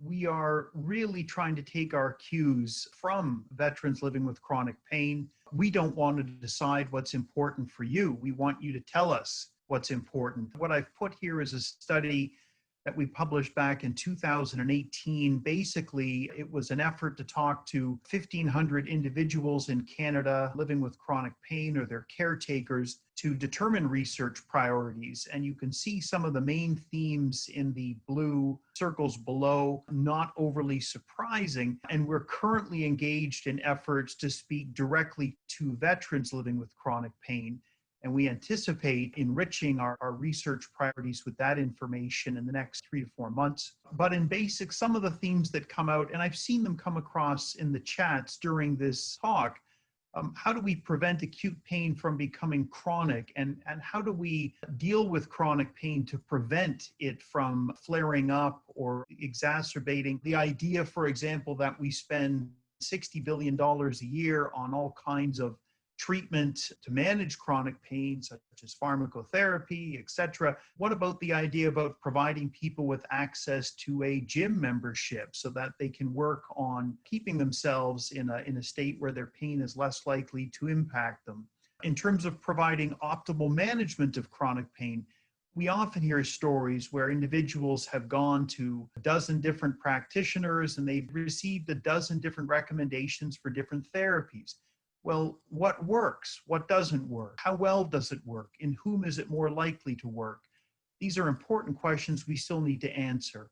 We are really trying to take our cues from veterans living with chronic pain. We don't want to decide what's important for you. We want you to tell us what's important. What I've put here is a study that we published back in 2018. Basically, it was an effort to talk to 1,500 individuals in Canada living with chronic pain or their caretakers to determine research priorities. And you can see some of the main themes in the blue circles below, not overly surprising. And we're currently engaged in efforts to speak directly to veterans living with chronic pain. And we anticipate enriching our research priorities with that information in the next 3 to 4 months. But in basic, some of the themes that come out, and I've seen them come across in the chats during this talk, how do we prevent acute pain from becoming chronic? And how do we deal with chronic pain to prevent it from flaring up or exacerbating? The idea, for example, that we spend $60 billion a year on all kinds of treatment to manage chronic pain, such as pharmacotherapy, etc. What about the idea about providing people with access to a gym membership so that they can work on keeping themselves in a state where their pain is less likely to impact them? In terms of providing optimal management of chronic pain, we often hear stories where individuals have gone to a dozen different practitioners and they've received a dozen different recommendations for different therapies. Well, what works? What doesn't work? How well does it work? In whom is it more likely to work? These are important questions we still need to answer.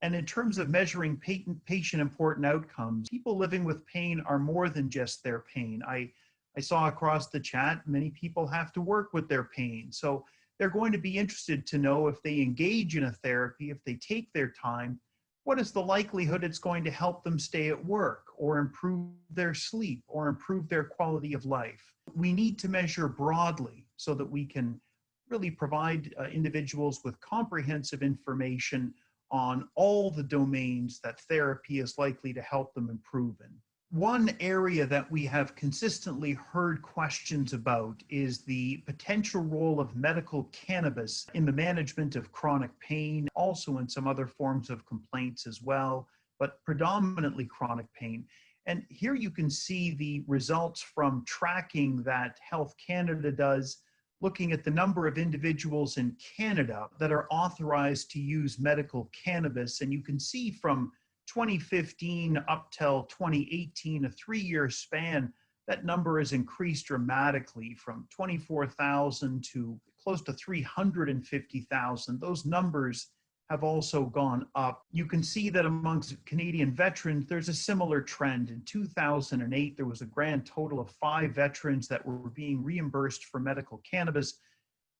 And in terms of measuring patient-important outcomes, people living with pain are more than just their pain. I saw across the chat, many people have to work with their pain. So they're going to be interested to know if they engage in a therapy, if they take their time, what is the likelihood it's going to help them stay at work or improve their sleep or improve their quality of life? We need to measure broadly so that we can really provide individuals with comprehensive information on all the domains that therapy is likely to help them improve in. One area that we have consistently heard questions about is the potential role of medical cannabis in the management of chronic pain, also in some other forms of complaints as well, but predominantly chronic pain. And here you can see the results from tracking that Health Canada does, looking at the number of individuals in Canada that are authorized to use medical cannabis. And you can see from 2015 up till 2018, a 3-year span, that number has increased dramatically from 24,000 to close to 350,000. Those numbers have also gone up. You can see that amongst Canadian veterans, there's a similar trend. In 2008, there was a grand total of 5 veterans that were being reimbursed for medical cannabis.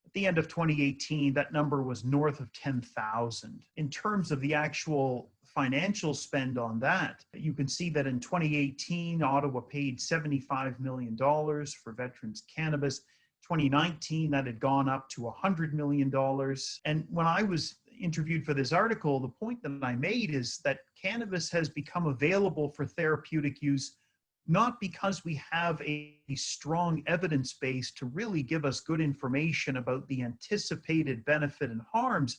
At the end of 2018, that number was north of 10,000. In terms of the actual financial spend on that, you can see that in 2018, Ottawa paid $75 million for veterans cannabis. 2019, that had gone up to $100 million. And when I was interviewed for this article, the point that I made is that cannabis has become available for therapeutic use not because we have a strong evidence base to really give us good information about the anticipated benefit and harms,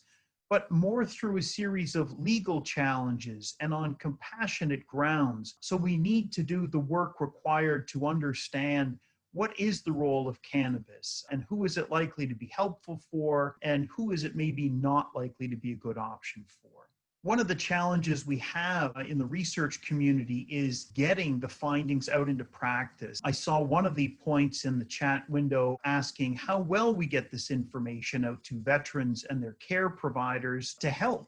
but more through a series of legal challenges and on compassionate grounds. So we need to do the work required to understand what is the role of cannabis and who is it likely to be helpful for and who is it maybe not likely to be a good option for. One of the challenges we have in the research community is getting the findings out into practice. I saw one of the points in the chat window asking how well we get this information out to veterans and their care providers to help.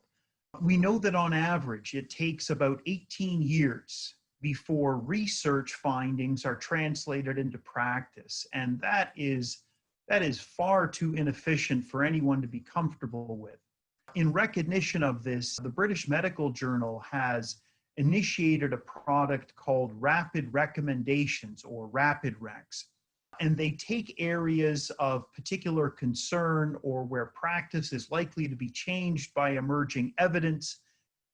We know that on average, it takes about 18 years before research findings are translated into practice. And that is far too inefficient for anyone to be comfortable with. In recognition of this, the British Medical Journal has initiated a product called Rapid Recommendations, or Rapid Recs. And they take areas of particular concern or where practice is likely to be changed by emerging evidence,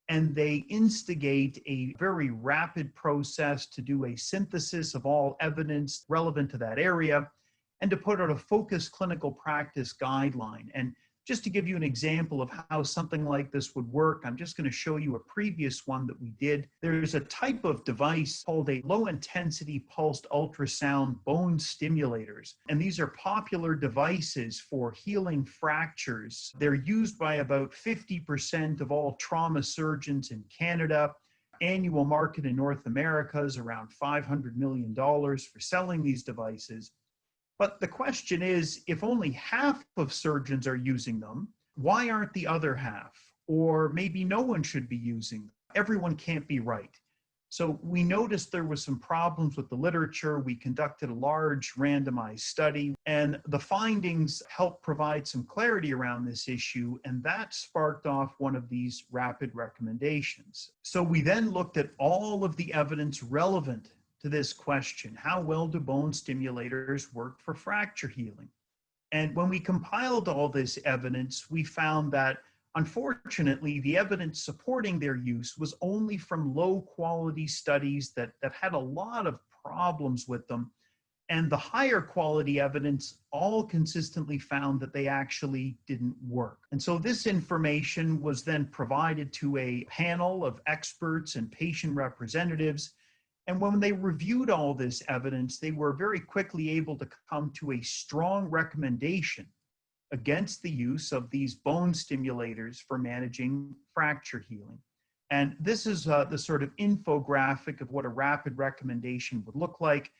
and they instigate a very rapid process to do a synthesis of all evidence relevant to that area and to put out a focused clinical practice guideline. And Just to give you an example of how something like this would work, I'm just going to show you a previous one that we did. There's a type of device called a low-intensity pulsed ultrasound bone stimulators. And these are popular devices for healing fractures. They're used by about 50% of all trauma surgeons in Canada. Annual market in North America is around $500 million for selling these devices. But the question is, if only half of surgeons are using them, why aren't the other half? Or maybe no one should be using them. Everyone can't be right. So we noticed there was some problems with the literature. We conducted a large randomized study, and the findings helped provide some clarity around this issue, and that sparked off one of these rapid recommendations. So we then looked at all of the evidence relevant to this question: how well do bone stimulators work for fracture healing? And when we compiled all this evidence, we found that, unfortunately, the evidence supporting their use was only from low quality studies that had a lot of problems with them. And the higher quality evidence all consistently found that they actually didn't work. And so this information was then provided to a panel of experts and patient representatives. And when they reviewed all this evidence, they were very quickly able to come to a strong recommendation against the use of these bone stimulators for managing fracture healing. And this is the sort of infographic of what a rapid recommendation would look like.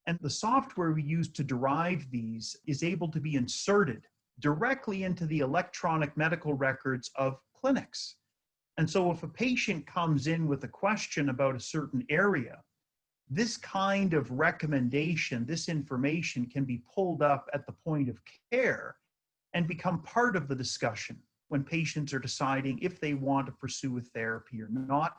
And the software we use to derive these is able to be inserted directly into the electronic medical records of clinics. And so if a patient comes in with a question about a certain area, this kind of recommendation, this information can be pulled up at the point of care and become part of the discussion when patients are deciding if they want to pursue a therapy or not.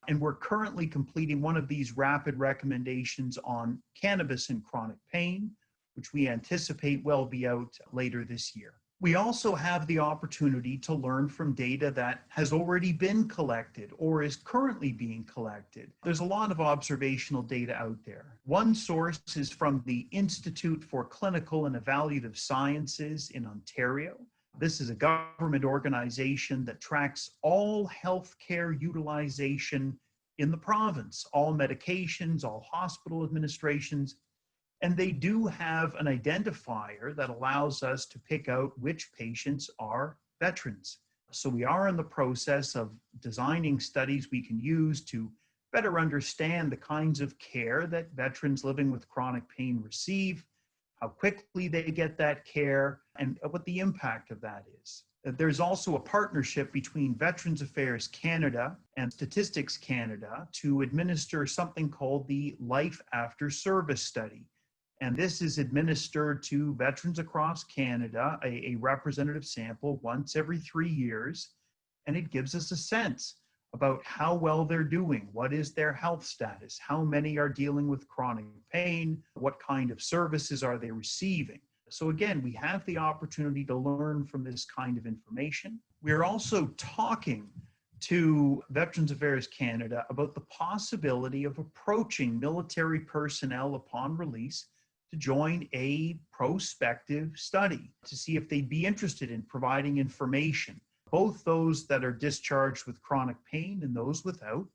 And we're currently completing one of these rapid recommendations on cannabis and chronic pain, which we anticipate will be out later this year. We also have the opportunity to learn from data that has already been collected or is currently being collected. There's a lot of observational data out there. One source is from the Institute for Clinical and Evaluative Sciences in Ontario. This is a government organization that tracks all healthcare utilization in the province, all medications, all hospital administrations. And they do have an identifier that allows us to pick out which patients are veterans. So we are in the process of designing studies we can use to better understand the kinds of care that veterans living with chronic pain receive, how quickly they get that care, and what the impact of that is. There's also a partnership between Veterans Affairs Canada and Statistics Canada to administer something called the Life After Service Study. And this is administered to veterans across Canada, a representative sample once every 3 years. And it gives us a sense about how well they're doing. What is their health status? How many are dealing with chronic pain? What kind of services are they receiving? So again, we have the opportunity to learn from this kind of information. We're also talking to Veterans Affairs Canada about the possibility of approaching military personnel upon release to join a prospective study to see if they'd be interested in providing information, both those that are discharged with chronic pain and those without,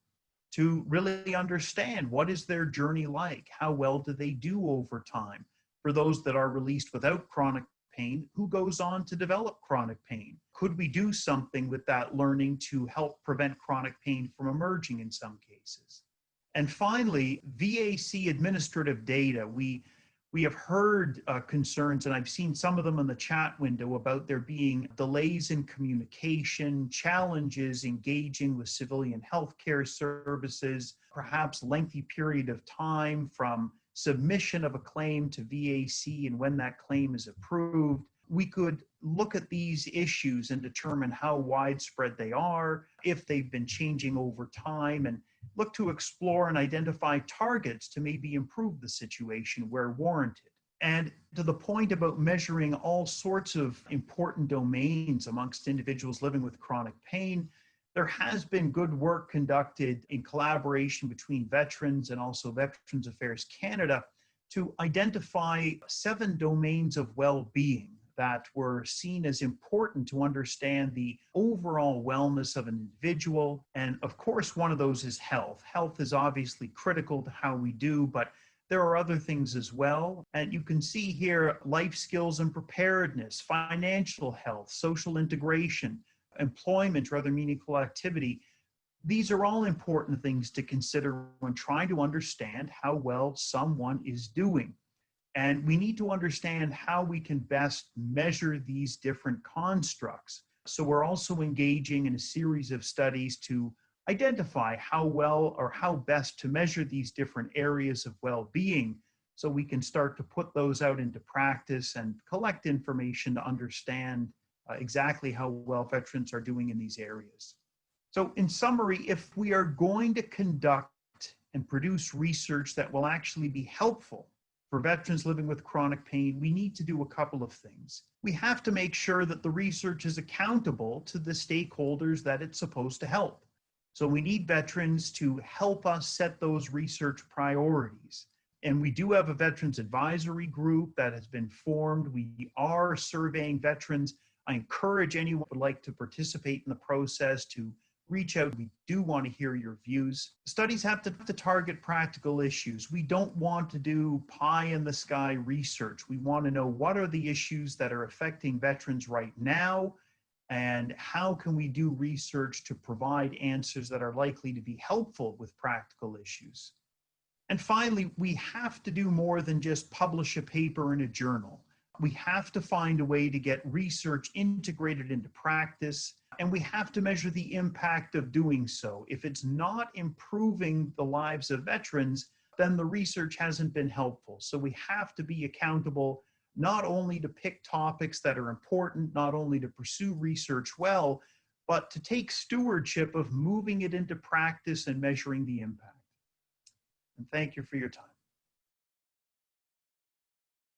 to really understand what is their journey like, how well do they do over time. For those that are released without chronic pain, who goes on to develop chronic pain? Could we do something with that learning to help prevent chronic pain from emerging in some cases? And finally, VAC administrative data. We have heard concerns, and I've seen some of them in the chat window, about there being delays in communication, challenges engaging with civilian healthcare services, perhaps lengthy period of time from submission of a claim to VAC and when that claim is approved. We could look at these issues and determine how widespread they are, if they've been changing over time, and look to explore and identify targets to maybe improve the situation where warranted. And to the point about measuring all sorts of important domains amongst individuals living with chronic pain, there has been good work conducted in collaboration between veterans and also Veterans Affairs Canada to identify 7 domains of well-being that were seen as important to understand the overall wellness of an individual. And of course, one of those is health. Health is obviously critical to how we do, but there are other things as well. And you can see here life skills and preparedness, financial health, social integration, employment or other meaningful activity. These are all important things to consider when trying to understand how well someone is doing. And we need to understand how we can best measure these different constructs. So we're also engaging in a series of studies to identify how well or how best to measure these different areas of well-being so we can start to put those out into practice and collect information to understand exactly how well veterans are doing in these areas. So in summary, if we are going to conduct and produce research that will actually be helpful for veterans living with chronic pain, we need to do a couple of things. We have to make sure that the research is accountable to the stakeholders that it's supposed to help. So we need veterans to help us set those research priorities. And we do have a veterans advisory group that has been formed. We are surveying veterans. I encourage anyone who would like to participate in the process to reach out. We do want to hear your views. Studies have to target practical issues. We don't want to do pie in the sky research. We want to know what are the issues that are affecting veterans right now, and how can we do research to provide answers that are likely to be helpful with practical issues. And finally, we have to do more than just publish a paper in a journal. We have to find a way to get research integrated into practice, and we have to measure the impact of doing so. If it's not improving the lives of veterans, then the research hasn't been helpful. So we have to be accountable not only to pick topics that are important, not only to pursue research well, but to take stewardship of moving it into practice and measuring the impact. And thank you for your time.